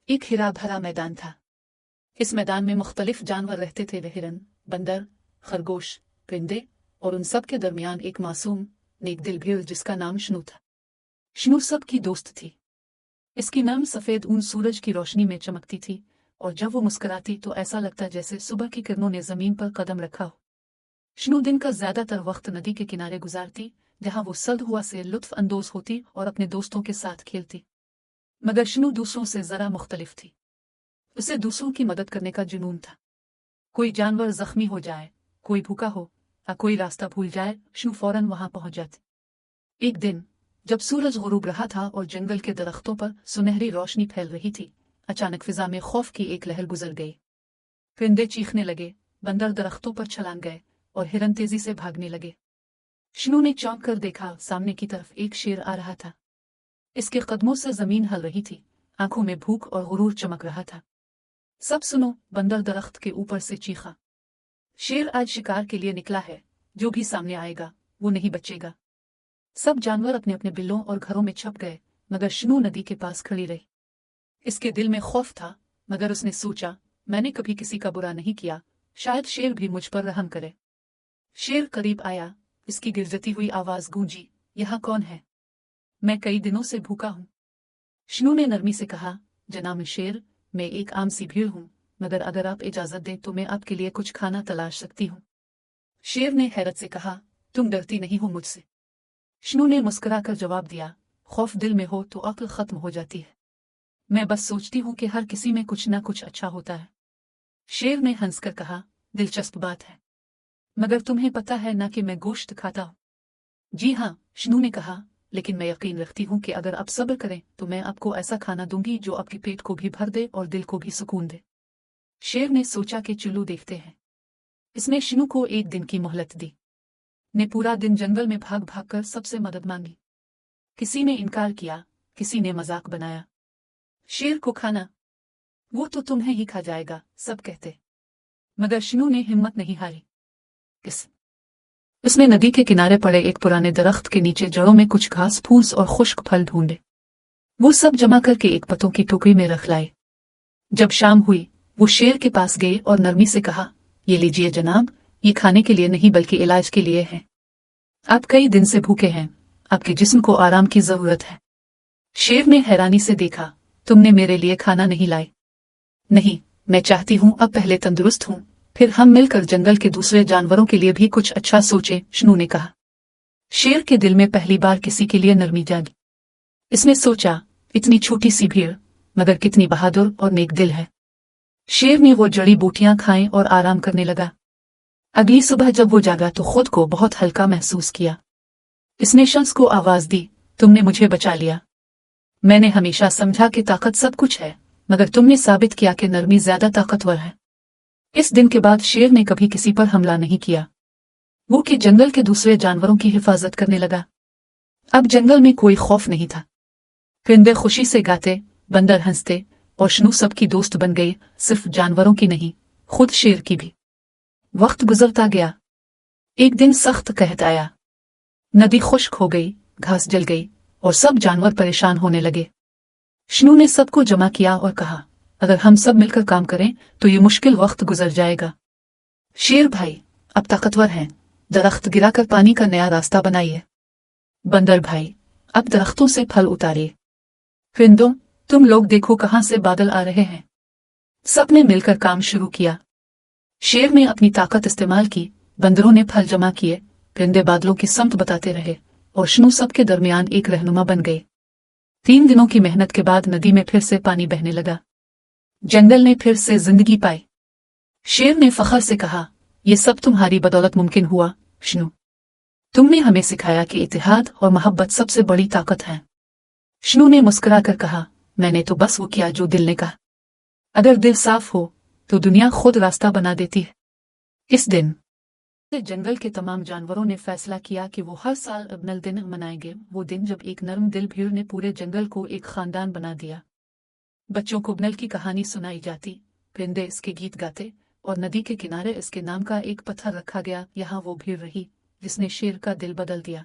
एक हिरा भरा मैदान था। इस मैदान में मुख्तलिफ जानवर रहते थे, वे हिरन, बंदर, खरगोश, परिंदे, और उन सब के दरमियान एक मासूम नेक दिल भेड़ जिसका नाम शनू था। शनू सब की दोस्त थी। इसकी नर्म सफेद ऊन सूरज की रोशनी में चमकती थी, और जब वो मुस्कुराती तो ऐसा लगता जैसे सुबह की किरणों ने जमीन पर कदम रखा हो। शनू दिन का ज्यादातर वक्त नदी के किनारे गुजारती, जहां वो सल्द हुआ से लुत्फ अंदोज होती और अपने दोस्तों के साथ खेलती। मगर शनू दूसरों से जरा मुख्तलिफ थी। उसे दूसरों की मदद करने का जुनून था। कोई जानवर जख्मी हो जाए, कोई भूखा हो या कोई रास्ता भूल जाए, शनू फौरन वहां पहुंच जाती। एक दिन जब सूरज गुरूब रहा था और जंगल के दरख्तों पर सुनहरी रोशनी फैल रही थी, अचानक फिजा में खौफ की एक लहर गुजर गई। परिंदे चीखने लगे, बंदर दरख्तों पर छलांग गए और हिरन तेजी से भागने लगे। शनू ने चौंक कर देखा, सामने की तरफ एक शेर आ रहा था। इसके कदमों से जमीन हल रही थी, आंखों में भूख और गुरूर चमक रहा था। सब सुनो, बंदर दरख्त के ऊपर से चीखा। शेर आज शिकार के लिए निकला है, जो भी सामने आएगा वो नहीं बचेगा। सब जानवर अपने अपने बिलों और घरों में छप गए, मगर शनू नदी के पास खड़ी रही। इसके दिल में खौफ था, मगर उसने सोचा, मैंने कभी किसी का बुरा नहीं किया, शायद शेर भी मुझ पर रहम करे। शेर करीब आया, इसकी गिरजती हुई आवाज गूंजी, यहाँ कौन है? मैं कई दिनों से भूखा हूं। शनू ने नरमी से कहा, जनाब शेर, मैं एक आम सी भीड़ हूं, मगर अगर आप इजाजत दें तो मैं आपके लिए कुछ खाना तलाश सकती हूं। शेर ने हैरत से कहा, तुम डरती नहीं हो मुझसे? शनू ने मुस्कुराकर जवाब दिया, खौफ दिल में हो तो अक्ल खत्म हो जाती है। मैं बस सोचती हूं कि हर किसी में कुछ ना कुछ अच्छा होता है। शेर ने हंसकर कहा, दिलचस्प बात है, मगर तुम्हें पता है ना कि मैं गोश्त खाता हूं? जी हाँ, शनू ने कहा, लेकिन मैं यकीन रखती हूँ कि अगर आप सब्र करें तो मैं आपको ऐसा खाना दूंगी जो आपके पेट को भी भर दे और दिल को भी सुकून दे। शेर ने सोचा कि चुल्लू देखते हैं। इसने शनू को एक दिन की मोहलत दी। ने पूरा दिन जंगल में भाग भाग कर सबसे मदद मांगी। किसी ने इनकार किया, किसी ने मजाक बनाया। शेर को खाना, वो तो तुम्हें ही खा जाएगा, सब कहते। मगर शनू ने हिम्मत नहीं हारी। उसने नदी के किनारे पड़े एक पुराने दरख्त के नीचे जड़ों में कुछ घास फूस और खुश्क फल ढूंढे। वो सब जमा करके एक पत्तों की टोकरी में रख लाए। जब शाम हुई, वो शेर के पास गए और नरमी से कहा, ये लीजिए जनाब, ये खाने के लिए नहीं बल्कि इलाज के लिए है। आप कई दिन से भूखे हैं, आपके जिस्म को आराम की जरूरत है। शेर ने हैरानी से देखा, तुमने मेरे लिए खाना नहीं लाए? नहीं, मैं चाहती हूं अब पहले तंदुरुस्त हूं, फिर हम मिलकर जंगल के दूसरे जानवरों के लिए भी कुछ अच्छा सोचें, शनू ने कहा। शेर के दिल में पहली बार किसी के लिए नरमी जागी। इसने सोचा, इतनी छोटी सी भीड़, मगर कितनी बहादुर और नेक दिल है। शेर ने वो जड़ी बूटियां खाएं और आराम करने लगा। अगली सुबह जब वो जागा तो खुद को बहुत हल्का महसूस किया। इसने शख्स को आवाज दी, तुमने मुझे बचा लिया। मैंने हमेशा समझा कि ताकत सब कुछ है, मगर तुमने साबित किया कि नरमी ज्यादा ताकतवर है। इस दिन के बाद शेर ने कभी किसी पर हमला नहीं किया। वो कि जंगल के दूसरे जानवरों की हिफाजत करने लगा। अब जंगल में कोई खौफ नहीं था। परिंदे खुशी से गाते, बंदर हंसते, और शनू सबकी दोस्त बन गई, सिर्फ जानवरों की नहीं, खुद शेर की भी। वक्त गुजरता गया। एक दिन सख्त कहत आया। नदी खुश्क हो गई, घास जल गई, और सब जानवर परेशान होने लगे। शनू ने सबको जमा किया और कहा, अगर हम सब मिलकर काम करें तो ये मुश्किल वक्त गुजर जाएगा। शेर भाई, अब ताकतवर हैं, दरख्त गिराकर पानी का नया रास्ता बनाइए। बंदर भाई, अब दरख्तों से फल उतारिए। परिंदों, तुम लोग देखो कहां से बादल आ रहे हैं। सबने मिलकर काम शुरू किया। शेर ने अपनी ताकत इस्तेमाल की, बंदरों ने फल जमा किए, परिंदे बादलों की समत बताते रहे, और शनू सबके दरमियान एक रहनुमा बन गए। 3 दिनों की मेहनत के बाद नदी में फिर से पानी बहने लगा। जंगल ने फिर से जिंदगी पाई। शेर ने फखर से कहा, ये सब तुम्हारी बदौलत मुमकिन हुआ, शनू। तुमने हमें सिखाया कि इत्तेहाद और मोहब्बत सबसे बड़ी ताकत है। शनू ने मुस्कुराकर कहा, मैंने तो बस वो किया जो दिल ने कहा। अगर दिल साफ हो तो दुनिया खुद रास्ता बना देती है। इस दिन जंगल के तमाम जानवरों ने फैसला किया कि वो हर साल अब्नल दिन मनाएंगे, वो दिन जब एक नर्म दिल भीड़ ने पूरे जंगल को एक खानदान बना दिया। बच्चों को अब्नल की कहानी सुनाई जाती, परिंदे इसके गीत गाते, और नदी के किनारे इसके नाम का एक पत्थर रखा गया। यहाँ वो भीड़ रही जिसने शेर का दिल बदल दिया।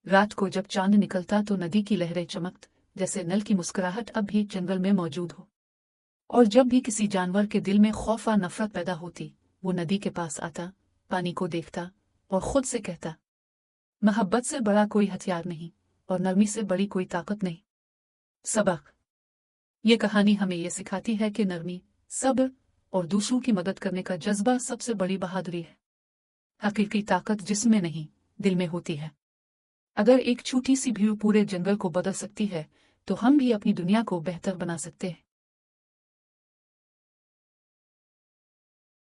रात को जब चांद निकलता तो नदी की लहरें चमकत, जैसे नल की मुस्कुराहट अब भी जंगल में मौजूद हो। और जब भी किसी जानवर के दिल में खौफ और नफरत पैदा होती, वो नदी के पास आता, पानी को देखता और खुद से कहता, मोहब्बत से बड़ा कोई हथियार नहीं और नरमी से बड़ी कोई ताकत नहीं। सबक। ये कहानी हमें ये सिखाती है कि नरमी, सब्र और दूसरों की मदद करने का जज्बा सबसे बड़ी बहादुरी है। हकीकी ताकत जिस्म में नहीं, दिल में होती है। अगर एक छोटी सी भीड़ पूरे जंगल को बदल सकती है, तो हम भी अपनी दुनिया को बेहतर बना सकते हैं।